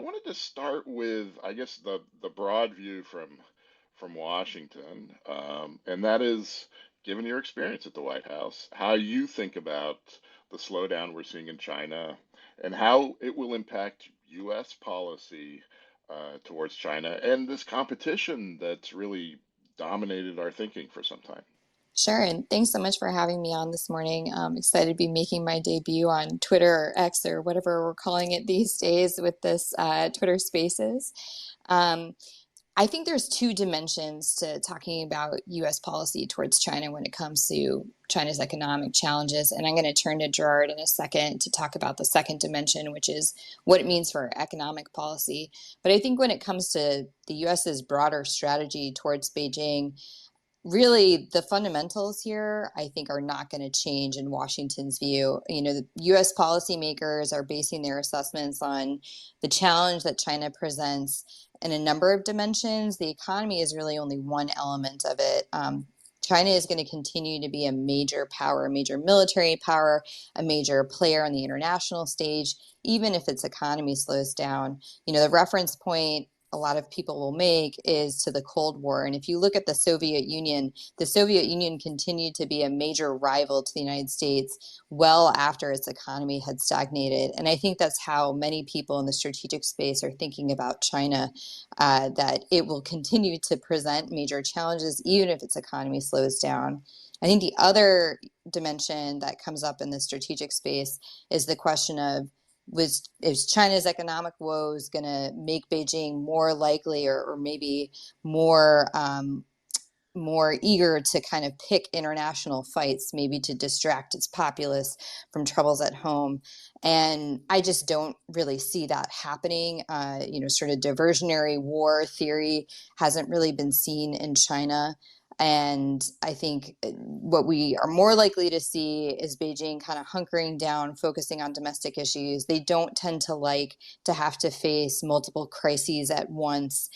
wanted to start with, I guess, the broad view from Washington, and that is, given your experience at the White House, how you think about the slowdown we're seeing in China and how it will impact U.S. policy towards China and this competition that's really dominated our thinking for some time. Sure, and thanks so much for having me on this morning. I'm excited to be making my debut on Twitter or X or whatever we're calling it these days with this Twitter Spaces. Um, I think there's two dimensions to talking about U.S. policy towards China when it comes to China's economic challenges. And I'm going to turn to Gerard in a second to talk about the second dimension, which is what it means for economic policy. But I think when it comes to the U.S.'s broader strategy towards Beijing, really the fundamentals here, I think, are not going to change in Washington's view. The U.S. policymakers are basing their assessments on the challenge that China presents in a number of dimensions. The economy is really only one element of it. China is going to continue to be a major power, a major military power, a major player on the international stage, even if its economy slows down. The reference point a lot of people will make is to the Cold War. And if you look at the Soviet Union continued to be a major rival to the United States well after its economy had stagnated. And I think that's how many people in the strategic space are thinking about China, that it will continue to present major challenges even if its economy slows down. I think the other dimension that comes up in the strategic space is the question of, is China's economic woes going to make Beijing more likely or maybe more more eager to kind of pick international fights, maybe to distract its populace from troubles at home? And I just don't really see that happening. Sort of diversionary war theory hasn't really been seen in China. And I think what we are more likely to see is Beijing kind of hunkering down, focusing on domestic issues. They don't tend to like to have to face multiple crises at once.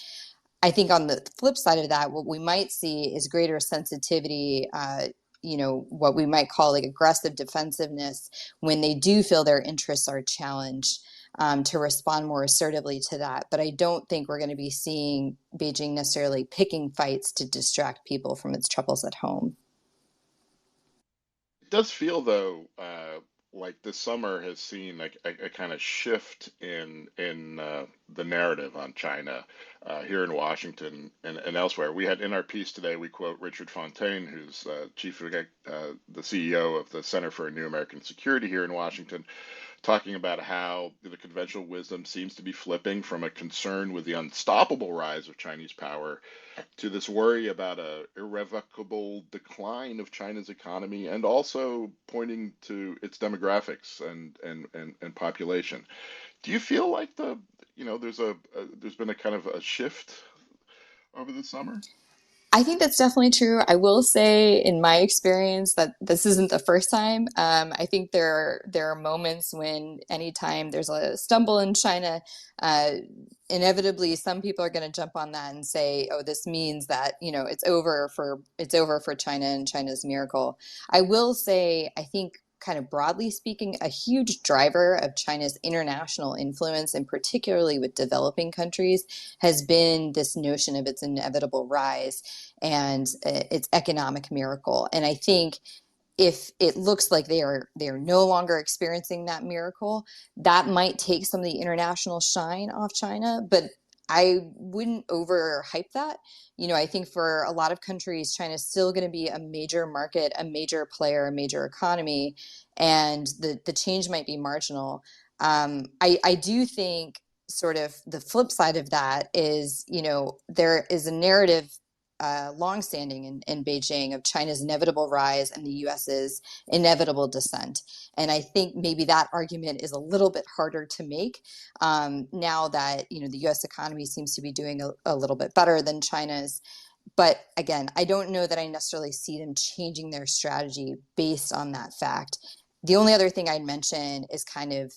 I think on the flip side of that, what we might see is greater sensitivity, what we might call like aggressive defensiveness when they do feel their interests are challenged, to respond more assertively to that. But I don't think we're going to be seeing Beijing necessarily picking fights to distract people from its troubles at home. It does feel though, like this summer has seen like a kind of shift in the narrative on China here in Washington and elsewhere. We had in our piece today, we quote Richard Fontaine, who's the CEO of the Center for New American Security here in Washington, talking about how the conventional wisdom seems to be flipping from a concern with the unstoppable rise of Chinese power to this worry about a irrevocable decline of China's economy, and also pointing to its demographics and population. Do you feel like there's been a kind of a shift over the summer? I think that's definitely true. I will say, in my experience, that this isn't the first time. I think there are moments when, anytime there's a stumble in China, uh, inevitably some people are going to jump on that and say, "Oh, this means that it's over for China and China's miracle." I will say, I think, kind of broadly speaking, a huge driver of China's international influence, and particularly with developing countries, has been this notion of its inevitable rise and its economic miracle. And I think if it looks like they are no longer experiencing that miracle, that might take some of the international shine off China. But I wouldn't overhype that. I think for a lot of countries, China is still going to be a major market, a major player, a major economy, and the change might be marginal. I do think sort of the flip side of that is, there is a narrative longstanding in Beijing of China's inevitable rise and the US's inevitable descent. And I think maybe that argument is a little bit harder to make now that the U.S. economy seems to be doing a little bit better than China's. But again, I don't know that I necessarily see them changing their strategy based on that fact. The only other thing I'd mention is kind of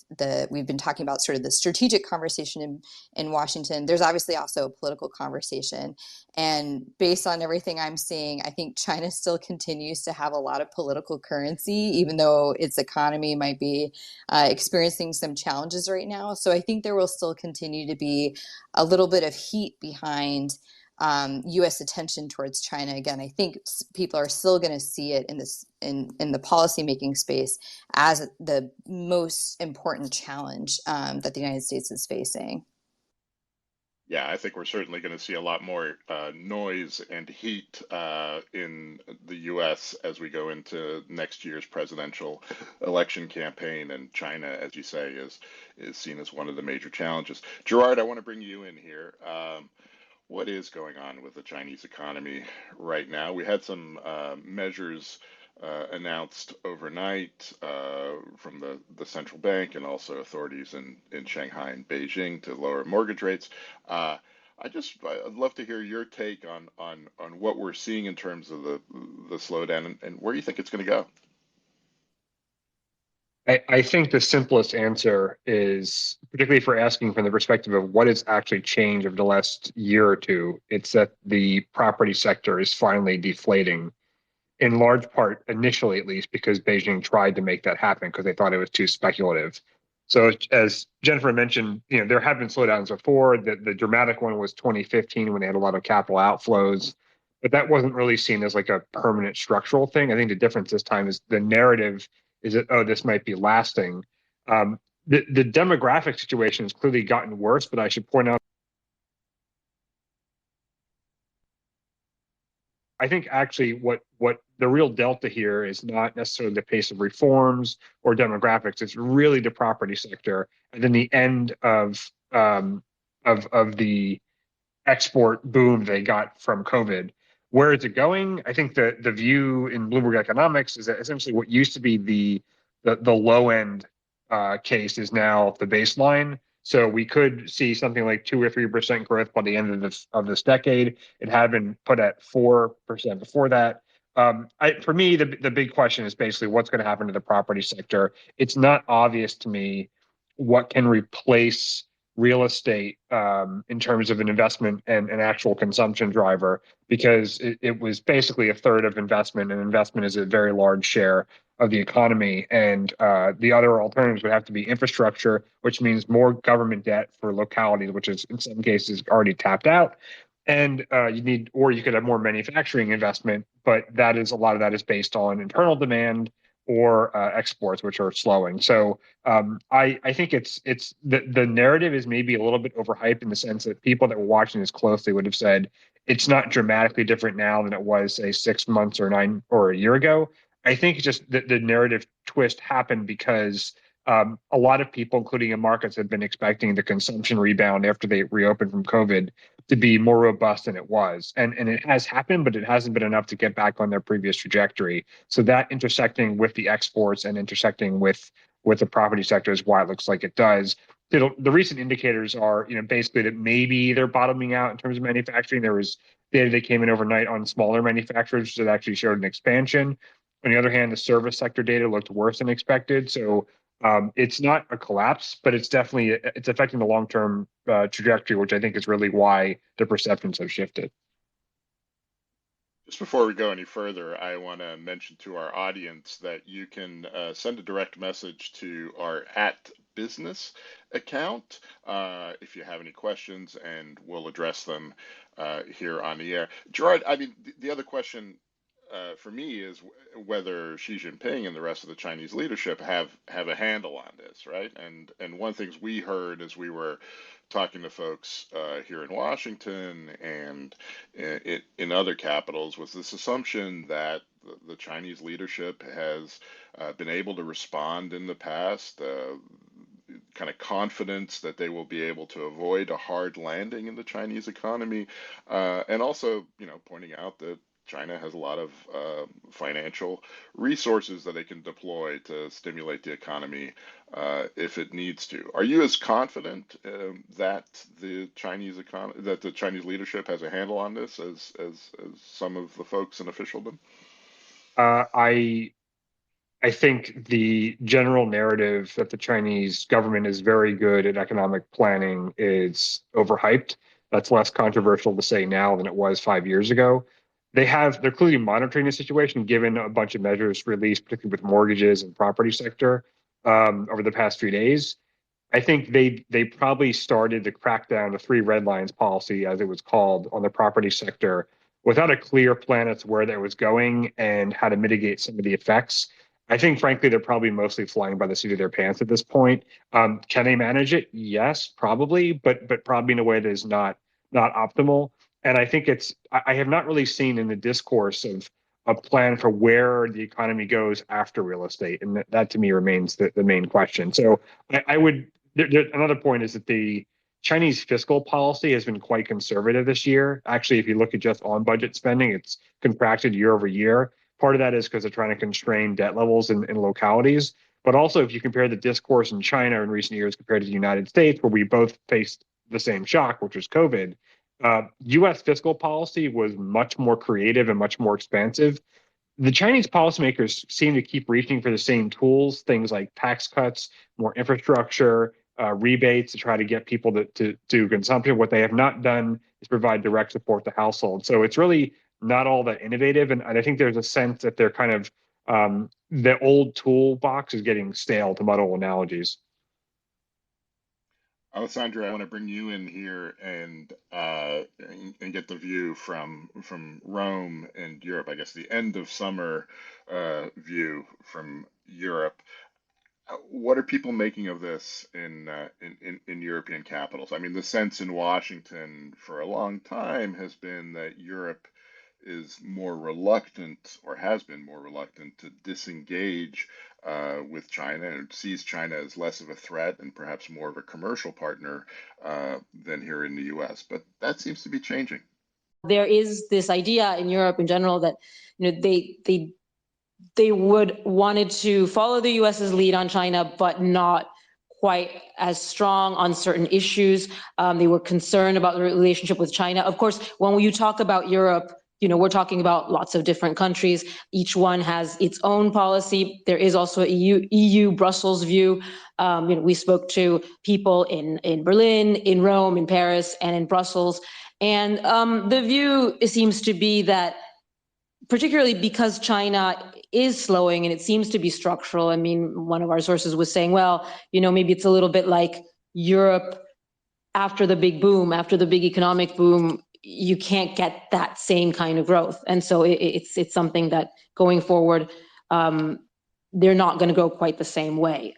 we've been talking about sort of the strategic conversation in Washington. There's obviously also a political conversation. And based on everything I'm seeing, I think China still continues to have a lot of political currency, even though its economy might be experiencing some challenges right now. So I think there will still continue to be a little bit of heat behind U.S. attention towards China. Again, I think people are still going to see it in the policymaking space as the most important challenge that the United States is facing. Yeah, I think we're certainly going to see a lot more noise and heat in the U.S. as we go into next year's presidential election campaign, and China, as you say, is seen as one of the major challenges. Gerard, I want to bring you in here. What is going on with the Chinese economy right now? We had some measures announced overnight from the central bank and also authorities in Shanghai and Beijing to lower mortgage rates. I'd love to hear your take on what we're seeing in terms of the slowdown and where you think it's going to go. I think the simplest answer is, particularly for asking from the perspective of what has actually changed over the last year or two, it's that the property sector is finally deflating, in large part, initially at least, because Beijing tried to make that happen because they thought it was too speculative. So as Jennifer mentioned, there have been slowdowns before. The dramatic one was 2015 when they had a lot of capital outflows, but that wasn't really seen as like a permanent structural thing. I think the difference this time is the narrative is that, oh, this might be lasting. The demographic situation has clearly gotten worse, but I should point out, I think actually what the real delta here is not necessarily the pace of reforms or demographics. It's really the property sector, and then the end of the export boom they got from COVID. Where is it going? I think the view in Bloomberg Economics is that essentially what used to be the low end case is now the baseline. So we could see something like 2 or 3% growth by the end of this decade. It had been put at 4% before that. For me, the big question is basically what's going to happen to the property sector. It's not obvious to me what can replace real estate in terms of an investment and an actual consumption driver, because it was basically a third of investment, and investment is a very large share of the economy. And the other alternatives would have to be infrastructure, which means more government debt for localities, which is in some cases already tapped out. And you could have more manufacturing investment, but a lot of that is based on internal demand or exports, which are slowing. So I think it's the narrative is maybe a little bit overhyped in the sense that people that were watching this closely would have said it's not dramatically different now than it was, say, 6 months or 9 or a year ago. I think just the narrative twist happened because a lot of people, including in markets, have been expecting the consumption rebound after they reopened from COVID to be more robust than it was. And it has happened, but it hasn't been enough to get back on their previous trajectory. So that intersecting with the exports and intersecting with the property sector is why it looks like it does. The recent indicators are, basically that maybe they're bottoming out in terms of manufacturing. There was data that came in overnight on smaller manufacturers that actually showed an expansion. On the other hand, the service sector data looked worse than expected. So it's not a collapse, but it's affecting the long-term trajectory, which I think is really why the perceptions have shifted. Just before we go any further, I want to mention to our audience that you can send a direct message to our @business account if you have any questions, and we'll address them here on the air. Gerard, I mean, the other question for me is whether Xi Jinping and the rest of the Chinese leadership have a handle on this, right? And one of the things we heard as we were talking to folks here in Washington and in other capitals was this assumption that the Chinese leadership has been able to respond in the past, kind of confidence that they will be able to avoid a hard landing in the Chinese economy, and also, pointing out that China has a lot of financial resources that it can deploy to stimulate the economy if it needs to. Are you as confident that the Chinese leadership has a handle on this as some of the folks in officialdom? I think the general narrative that the Chinese government is very good at economic planning is overhyped. That's less controversial to say now than it was 5 years ago. They're clearly monitoring the situation, given a bunch of measures released, particularly with mortgages and property sector over the past few days. I think they probably started to crack down the three red lines policy, as it was called, on the property sector without a clear plan as to where that was going and how to mitigate some of the effects. I think, frankly, they're probably mostly flying by the seat of their pants at this point. Can they manage it? Yes, probably, but probably in a way that is not optimal. And I think I have not really seen in the discourse of a plan for where the economy goes after real estate, and that to me remains the main question. So I would. Another point is that the Chinese fiscal policy has been quite conservative this year. Actually, if you look at just on budget spending, it's contracted year over year. Part of that is because they're trying to constrain debt levels in localities. But also, if you compare the discourse in China in recent years compared to the United States, where we both faced the same shock, which was COVID, US fiscal policy was much more creative and much more expansive. The Chinese policymakers seem to keep reaching for the same tools, things like tax cuts, more infrastructure, rebates to try to get people to do consumption. What they have not done is provide direct support to households. So it's really not all that innovative. And I think there's a sense that they're kind of the old toolbox is getting stale, to muddle analogies. Alessandra, I want to bring you in here and get the view from Rome and Europe. I guess the end of summer view from Europe. What are people making of this in European capitals? I mean, the sense in Washington for a long time has been that Europe is more reluctant, or has been more reluctant, to disengage with China, and sees China as less of a threat and perhaps more of a commercial partner than here in the U.S. But that seems to be changing. There is this idea in Europe in general that they would wanted to follow the US's lead on China, but not quite as strong on certain issues. They were concerned about the relationship with China. Of course, when you talk about Europe, we're talking about lots of different countries. Each one has its own policy. There is also a EU Brussels view. We spoke to people in Berlin, in Rome, in Paris, and in Brussels. And the view seems to be that, particularly because China is slowing and it seems to be structural. I mean, one of our sources was saying, well, maybe it's a little bit like Europe after the big boom, after the big economic boom, you can't get that same kind of growth. And so it's something that going forward, they're not going to go quite the same way.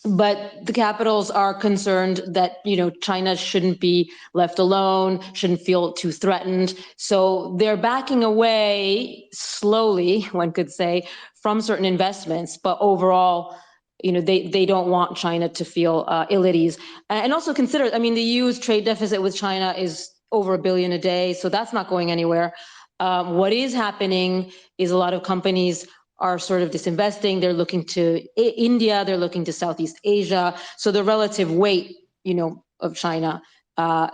But the capitals are concerned that, China shouldn't be left alone, shouldn't feel too threatened. So they're backing away slowly, one could say, from certain investments. But overall, they don't want China to feel ill at ease. And also consider, the EU's trade deficit with China is over $1 billion a day. So that's not going anywhere. What is happening is a lot of companies are sort of disinvesting. They're looking to India, they're looking to Southeast Asia. So the relative weight, of China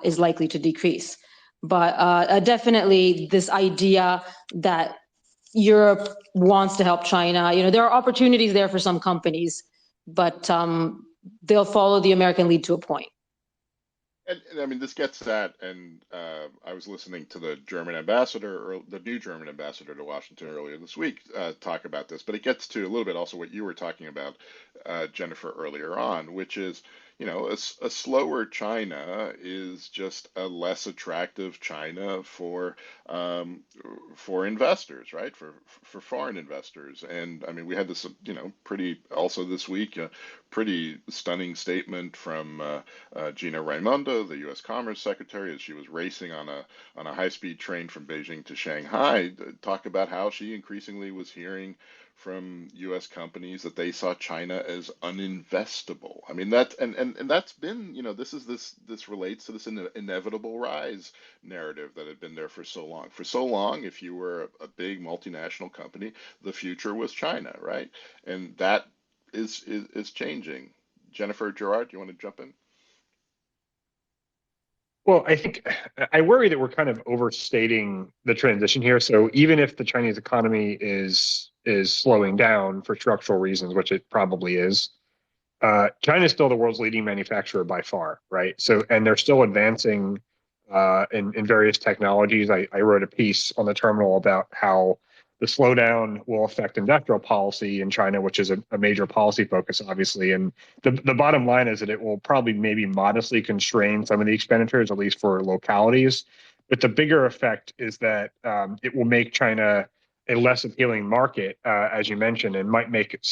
is likely to decrease. But definitely this idea that Europe wants to help China, there are opportunities there for some companies, but they'll follow the American lead to a point. And this gets at, and I was listening to the German ambassador, or the new German ambassador to Washington earlier this week, talk about this. But it gets to a little bit also what you were talking about, Jennifer, earlier on, which is, a slower China is just a less attractive China for investors, right? For foreign investors. And we had this, pretty also this week, pretty stunning statement from Gina Raimondo, the U.S. Commerce Secretary, as she was racing on a high-speed train from Beijing to Shanghai, talk about how she increasingly was hearing from U.S. companies that they saw China as uninvestable. That's been, this relates to this inevitable rise narrative that had been there for so long. For so long, if you were a big multinational company, the future was China, right? And that is changing. Jennifer, Gerard, do you want to jump in? Well, I worry that we're kind of overstating the transition here. So even if the Chinese economy is is slowing down for structural reasons, which it probably is, China is still the world's leading manufacturer by far, right? So, and they're still advancing in various technologies. I wrote a piece on the terminal about how the slowdown will affect industrial policy in China, which is a major policy focus, obviously. And the bottom line is that it will probably maybe modestly constrain some of the expenditures, at least for localities. But the bigger effect is that it will make China a less appealing market, as you mentioned, and might make it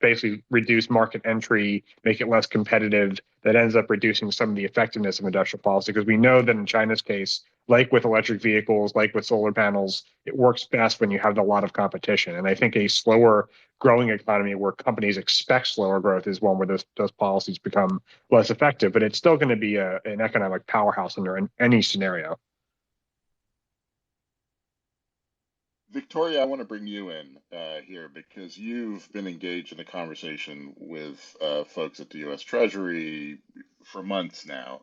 basically reduce market entry, make it less competitive. That ends up reducing some of the effectiveness of industrial policy, because we know that in China's case, like with electric vehicles, like with solar panels, it works best when you have a lot of competition. And I think a slower growing economy where companies expect slower growth is one where those policies become less effective. But it's still going to be an economic powerhouse under any scenario. Victoria, I want to bring you in here because you've been engaged in a conversation with folks at the U.S. Treasury for months now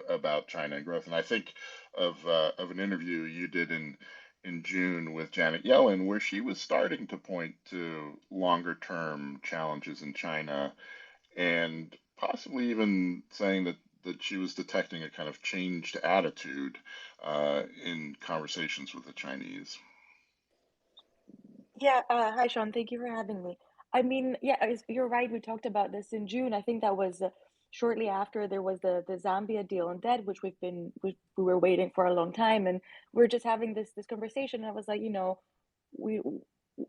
about China and growth. And I think of an interview you did in June with Janet Yellen, where she was starting to point to longer term challenges in China and possibly even saying that she was detecting a kind of changed attitude in conversations with the Chinese. Yeah, hi Sean, thank you for having me. I mean, yeah, you're right. We talked about this in June. I think that was shortly after there was the Zambia deal on debt, which we were waiting for a long time, and we're just having this conversation. And I was like, we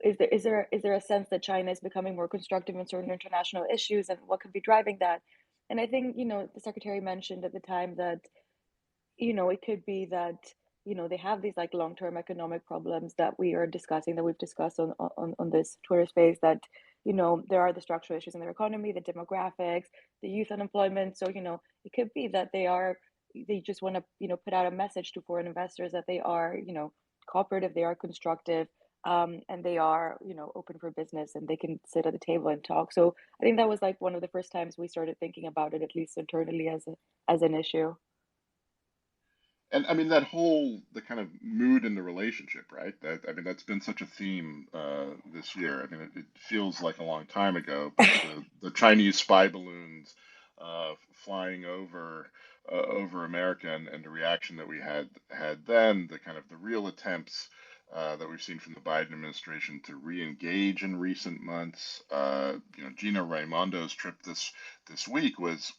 is there a sense that China is becoming more constructive in certain international issues, and what could be driving that? And I think the secretary mentioned at the time that it could be that, they have these like long-term economic problems that we've discussed on this Twitter space, that, there are the structural issues in their economy, the demographics, the youth unemployment. So, it could be that they just want to, put out a message to foreign investors that they are, cooperative, they are constructive, and they are, open for business, and they can sit at the table and talk. So I think that was like one of the first times we started thinking about it, at least internally, as an issue. And I mean the kind of mood in the relationship, right? That's been such a theme this year. I mean, it feels like a long time ago, but the Chinese spy balloons flying over America, and the reaction that we had then, the kind of the real attempts that we've seen from the Biden administration to re-engage in recent months. Gina Raimondo's trip this week was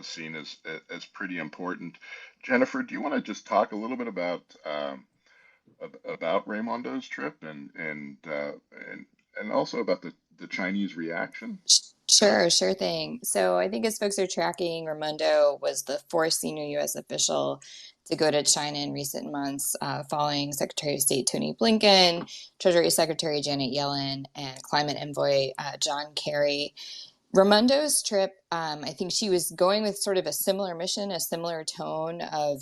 seen as pretty important. Jennifer, do you want to just talk a little bit about Raimondo's trip and also about the Chinese reaction? Sure thing. So I think as folks are tracking, Raimondo was the fourth senior U.S. official to go to China in recent months, following Secretary of State Tony Blinken, Treasury Secretary Janet Yellen, and Climate Envoy John Kerry. Raimondo's trip, I think she was going with sort of a similar mission, a similar tone of,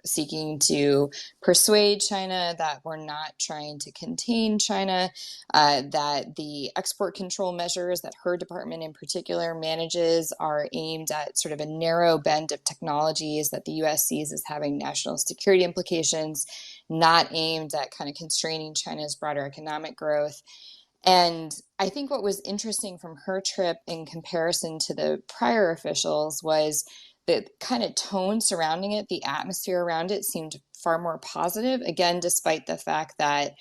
seeking to persuade China that we're not trying to contain China, that the export control measures that her department in particular manages are aimed at sort of a narrow band of technologies that the U.S. sees as having national security implications, not aimed at kind of constraining China's broader economic growth. And I think what was interesting from her trip in comparison to the prior officials was the kind of tone surrounding it, the atmosphere around it seemed far more positive, again, despite the fact that,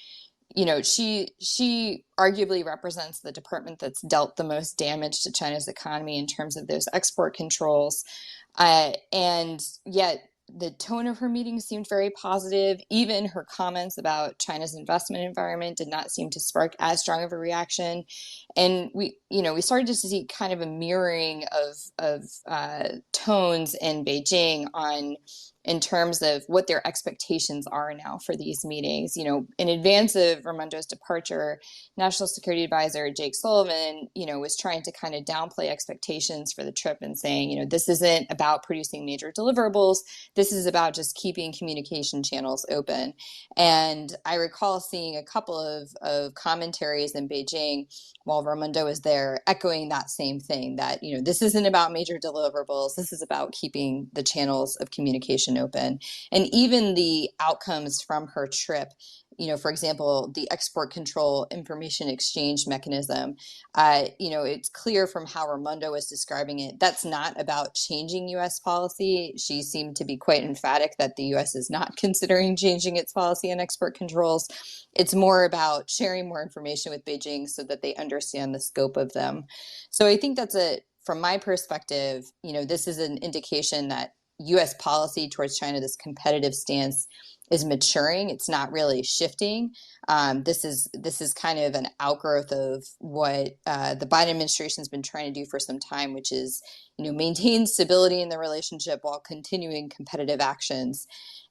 she arguably represents the department that's dealt the most damage to China's economy in terms of those export controls. And yet the tone of her meeting seemed very positive. Even her comments about China's investment environment did not seem to spark as strong of a reaction. And we started to see kind of a mirroring of tones in Beijing in terms of what their expectations are now for these meetings. In advance of Raimondo's departure, National Security Advisor Jake Sullivan, was trying to kind of downplay expectations for the trip and saying, this isn't about producing major deliverables. This is about just keeping communication channels open. And I recall seeing a couple of commentaries in Beijing while Raimondo was there, echoing that same thing, that, this isn't about major deliverables. This is about keeping the channels of communication open. And even the outcomes from her trip, for example, the export control information exchange mechanism, it's clear from how Raimondo was describing it, that's not about changing U.S. policy. She seemed to be quite emphatic that the U.S. is not considering changing its policy on export controls. It's more about sharing more information with Beijing so that they understand the scope of them. So I think from my perspective, this is an indication that U.S. policy towards China, this competitive stance, is maturing. It's not really shifting. This is kind of an outgrowth of what the Biden administration has been trying to do for some time, which is, maintain stability in the relationship while continuing competitive actions.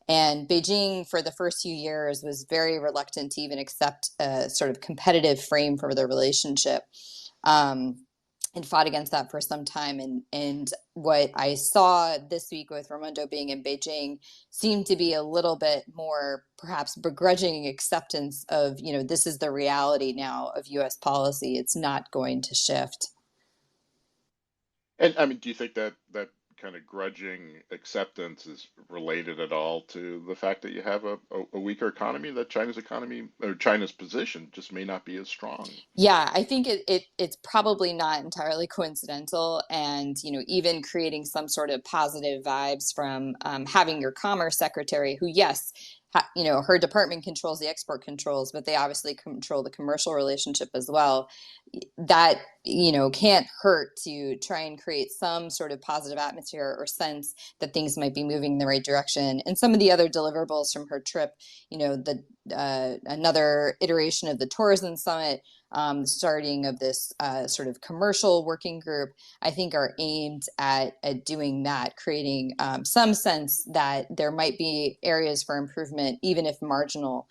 And Beijing, for the first few years, was very reluctant to even accept a sort of competitive frame for the relationship. And fought against that for some time. And what I saw this week with Raimondo being in Beijing seemed to be a little bit more perhaps begrudging acceptance of, this is the reality now of U.S. policy. It's not going to shift. And I mean, do you think that kind of grudging acceptance is related at all to the fact that you have a weaker economy, that China's economy or China's position just may not be as strong? Yeah, I think it's probably not entirely coincidental. And, even creating some sort of positive vibes from having your commerce secretary who, yes, her department controls the export controls, but they obviously control the commercial relationship as well. That, can't hurt to try and create some sort of positive atmosphere or sense that things might be moving in the right direction. And some of the other deliverables from her trip, another iteration of the tourism summit, starting of this sort of commercial working group, I think are aimed at doing that, creating some sense that there might be areas for improvement, even if marginal,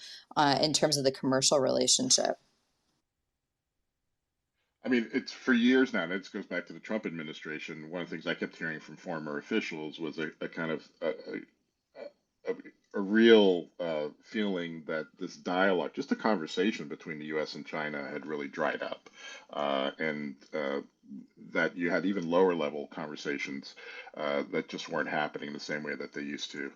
in terms of the commercial relationship. I mean, it's for years now, and it goes back to the Trump administration. One of the things I kept hearing from former officials was a kind of a real feeling that this dialogue, just a conversation between the U.S. and China, had really dried up, and that you had even lower level conversations that just weren't happening the same way that they used to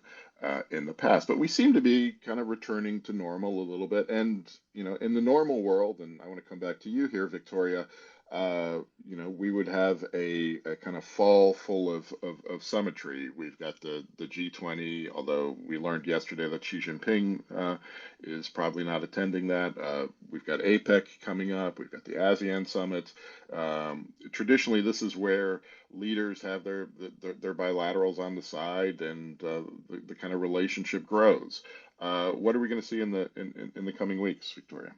in the past. But we seem to be kind of returning to normal a little bit. And, in the normal world, and I want to come back to you here, Victoria, we would have a kind of fall full of summitry. We've got the G20, although we learned yesterday that Xi Jinping is probably not attending that. We've got APEC coming up. We've got the ASEAN summit. Traditionally, this is where leaders have their bilaterals on the side, and the kind of relationship grows. What are we going to see in the coming weeks, Victoria?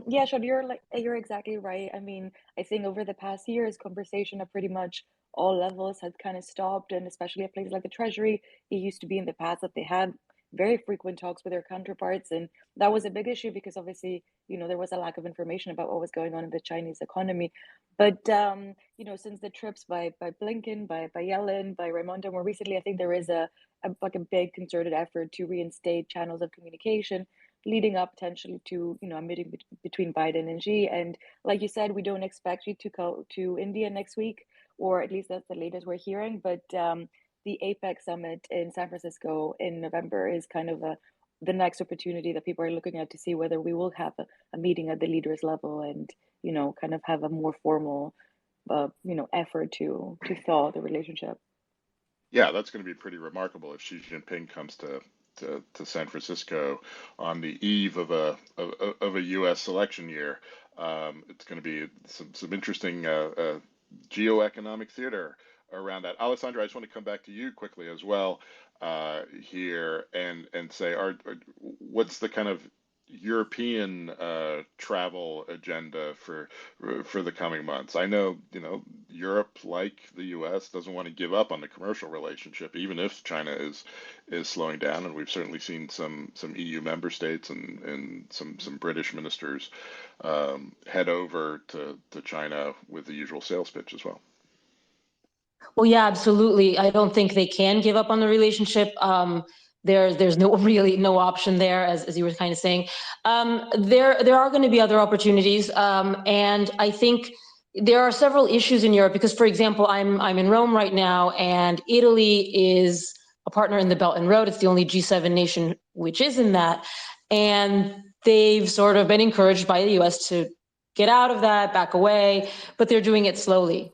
Yeah, Sean, you're exactly right. I mean, I think over the past years, conversation at pretty much all levels has kind of stopped, and especially at places like the Treasury, it used to be in the past that they had very frequent talks with their counterparts, and that was a big issue because obviously, there was a lack of information about what was going on in the Chinese economy. But since the trips by Blinken, by Yellen, by Raimondo, more recently, I think there is a big concerted effort to reinstate channels of communication leading up potentially to a meeting between Biden and Xi. And like you said, we don't expect Xi to go to India next week, or at least that's the latest we're hearing. But the APEC summit in San Francisco in November is kind of the next opportunity that people are looking at to see whether we will have a meeting at the leaders level and kind of have a more formal effort to thaw the relationship. Yeah, that's going to be pretty remarkable if Xi Jinping comes to San Francisco on the eve of a U.S. election year. It's going to be some interesting geoeconomic theater around that. Alessandra, I just want to come back to you quickly as well here and say, what's the kind of European travel agenda for the coming months? I know, Europe, like the U.S., doesn't want to give up on the commercial relationship, even if China is slowing down. And we've certainly seen some EU member states and some British ministers head over to China with the usual sales pitch as well. Well, yeah, absolutely. I don't think they can give up on the relationship. There's no option there, as you were kind of saying. There are going to be other opportunities, and I think there are several issues in Europe because, for example, I'm in Rome right now, and Italy is a partner in the Belt and Road. It's the only G7 nation which is in that. And they've sort of been encouraged by the US to get out of that, back away, but they're doing it slowly.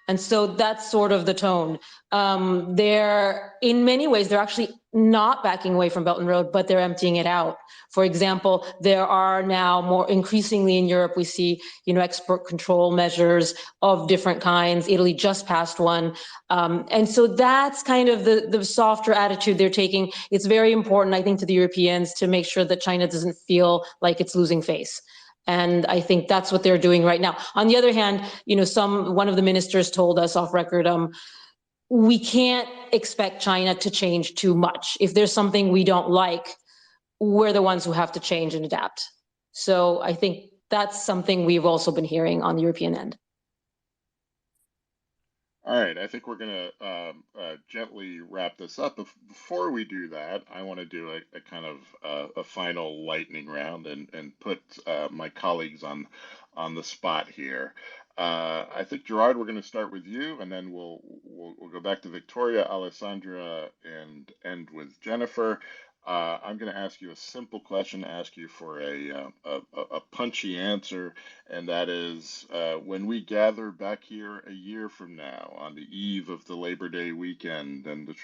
And so that's sort of the tone. In many ways, they're actually not backing away from Belt and Road, but they're emptying it out. For example, there are now more increasingly in Europe, we see, export control measures of different kinds. Italy just passed one. And so that's kind of the softer attitude they're taking. It's very important, I think, to the Europeans to make sure that China doesn't feel like it's losing face. And I think that's what they're doing right now. On the other hand, one of the ministers told us off record, we can't expect China to change too much. If there's something we don't like, we're the ones who have to change and adapt. So I think that's something we've also been hearing on the European end. All right, I think we're going to gently wrap this up. Before we do that, I want to do a kind of a final lightning round and put my colleagues on the spot here. I think, Gerard, we're going to start with you, and then we'll go back to Victoria, Alessandra, and end with Jennifer. I'm going to ask you a simple question, ask you for a punchy answer, and that is, when we gather back here a year from now, on the eve of the Labor Day weekend and the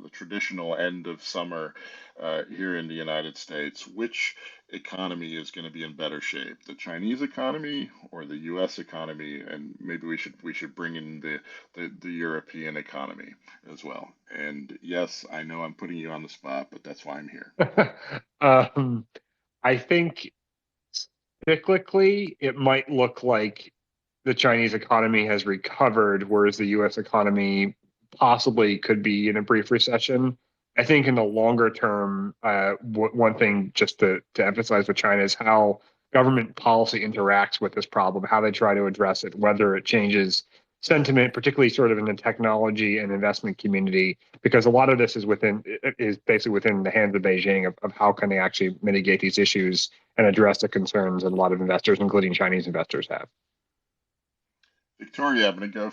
traditional end of summer here in the United States, which economy is going to be in better shape, the Chinese economy or the U.S. economy? And maybe we should bring in the European economy as well. And yes, I know I'm putting you on the spot, but that's why I'm here. I think cyclically, it might look like the Chinese economy has recovered, whereas the U.S. economy possibly could be in a brief recession. I think in the longer term, one thing just to emphasize with China is how government policy interacts with this problem, how they try to address it, whether it changes sentiment, particularly sort of in the technology and investment community, because a lot of this is basically within the hands of Beijing of how can they actually mitigate these issues and address the concerns that a lot of investors, including Chinese investors, have. Victoria, I'm going to go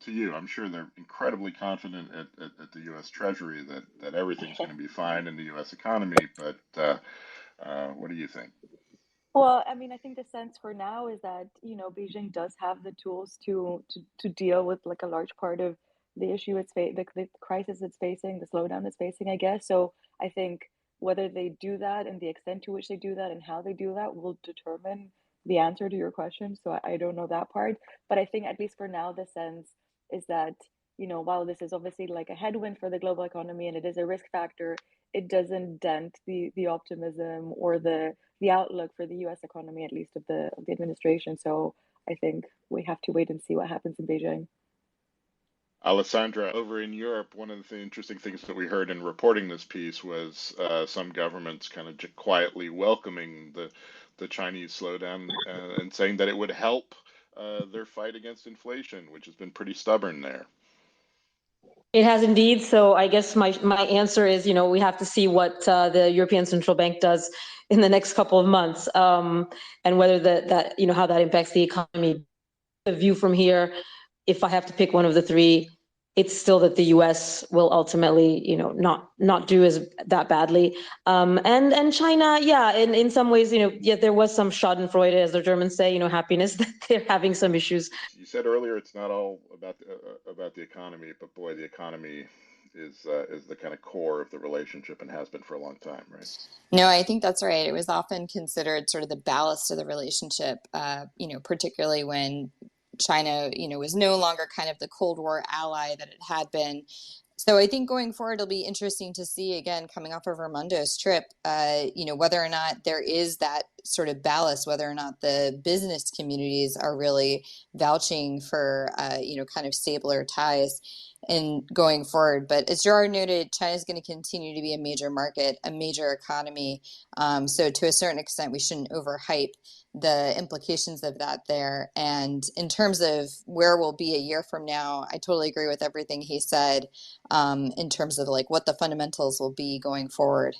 to you. I'm sure they're incredibly confident at the U.S. Treasury that everything's going to be fine in the U.S. economy, but what do you think? Well, I mean, I think the sense for now is that, Beijing does have the tools to deal with like a large part of the issue the crisis it's facing, the slowdown it's facing, I guess. So I think whether they do that and the extent to which they do that and how they do that will determine the answer to your question. So I don't know that part. But I think at least for now, the sense is that, while this is obviously like a headwind for the global economy and it is a risk factor, it doesn't dent the optimism or the outlook for the U.S. economy, at least of the administration. So I think we have to wait and see what happens in Beijing. Alessandra, over in Europe, one of the interesting things that we heard in reporting this piece was some governments kind of quietly welcoming the Chinese slowdown and saying that it would help their fight against inflation, which has been pretty stubborn there. It has indeed. So I guess my answer is, we have to see what the European Central Bank does in the next couple of months, and whether that how that impacts the economy. The view from here, if I have to pick one of the three, it's still that the U.S. will ultimately, not do that badly. And China, yeah, in some ways, there was some Schadenfreude, as the Germans say, happiness that they're having some issues. You said earlier it's not all about the economy, but boy, the economy is the kind of core of the relationship and has been for a long time, right? No, I think that's right. It was often considered sort of the ballast of the relationship, particularly when China, was no longer kind of the Cold War ally that it had been. So I think going forward, it'll be interesting to see, again, coming off of Raimundo's trip, whether or not there is that sort of ballast, whether or not the business communities are really vouching for, kind of stabler ties in going forward. But as Gerard noted, China is going to continue to be a major market, a major economy. So to a certain extent, we shouldn't overhype the implications of that there. And in terms of where we'll be a year from now, I totally agree with everything he said in terms of like what the fundamentals will be going forward.